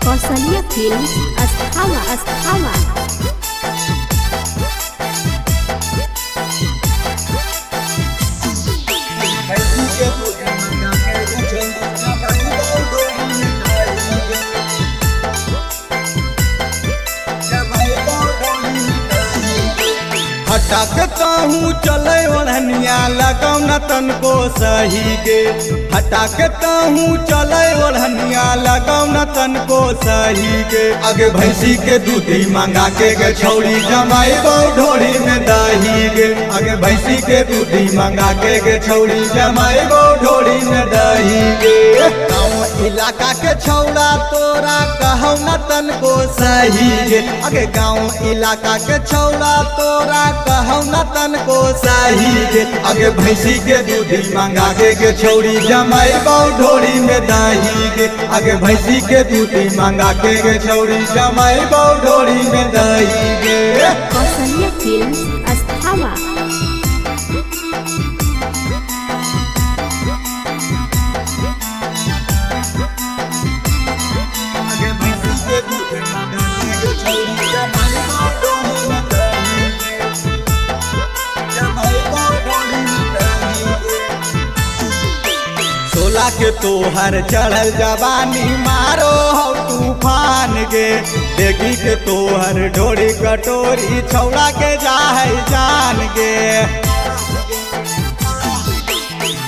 Kaushalya films अस्थावा हटाकता हूँ चले ओढ़निया लगाओ न तन को सही गे। हटाकता हूँ चले ओढ़निया लगाओ न तन को सही गे। आगे भैंसी के दूधी मंगा के छौड़ी जमाई ढोड़ी में दही गे। आगे भैंसी के दूधी मंगा के छौड़ी जमाई ढोड़ी में दही गे। गाँव इलाका के छौड़ा तोरा कहौ न तन को सही गे। आगे गाँव इलाका के छौड़ा तोरा कहौ न तन को सही गे। आगे भैंसी के दूधी मंगा के छौड़ी जमाई ढोड़ी में दही गे। आगे भैंसी के दूधी मंगा के छौड़ी जमाई ढोड़ी में दही गे। कौशल्या फिल्म्स अस्थावा सोला के तोहर चढ़ल जवानी मारो हो तूफान गे। देखी के तोहर ढोरी कटोरी छौड़ा के जाए जान गे।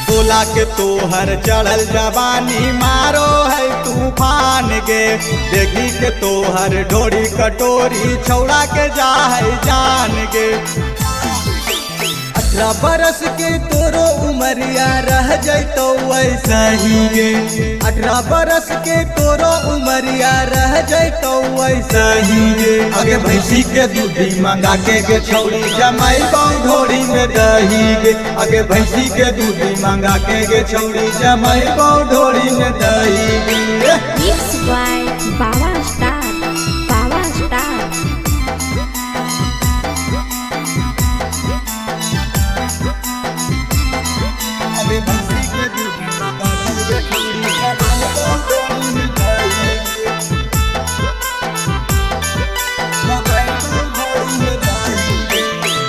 सोला के तोहर चढ़ल जवानी मारो है तूफान गे। देखी के तोहर ढोरी कटोरी छौड़ा के जाए जान गे। 18 बरस के तोरो उमरिया रह जैतो वैसा ही गे। 18 बरस के तोरो उमरिया रह जैतो वैसा ही गे। आगे भैंसी के दूधी मंगा के छौड़ी जमाई ढोड़ी में दही गे। आगे भैंसी के दूधी मंगा के छौड़ी जमाई ढोड़ी में दही गे। मिक्स बाय बावा स्टार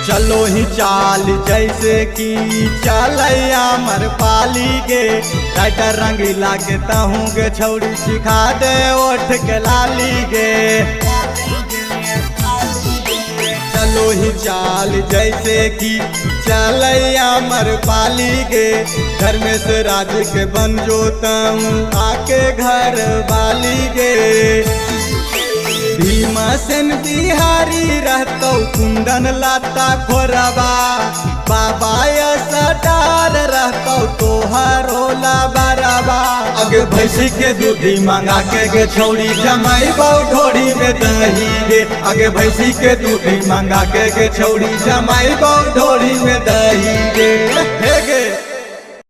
चलो ही चाल जैसे कि चलैया मर पाली गे। टाइटर रंगीला के तहूँ गे छौड़ी सिखा दे ओठ के लाली गे। चलो ही चाल जैसे कि चलैया मर पाली गे। घर में से राज के बन जोतऊँ आके घर वाली गे। भीमसेन बिहारी रहतो कुंदन लाता खोरबा। बाबा सटार रहतो तोहर होला बरबा। आगे भैंसी के दूधी मंगा के छौड़ी जमाई ढोड़ी में दही गे। आगे भैंसी के दूधी मंगा के छौड़ी जमाई ढोड़ी में दही गे।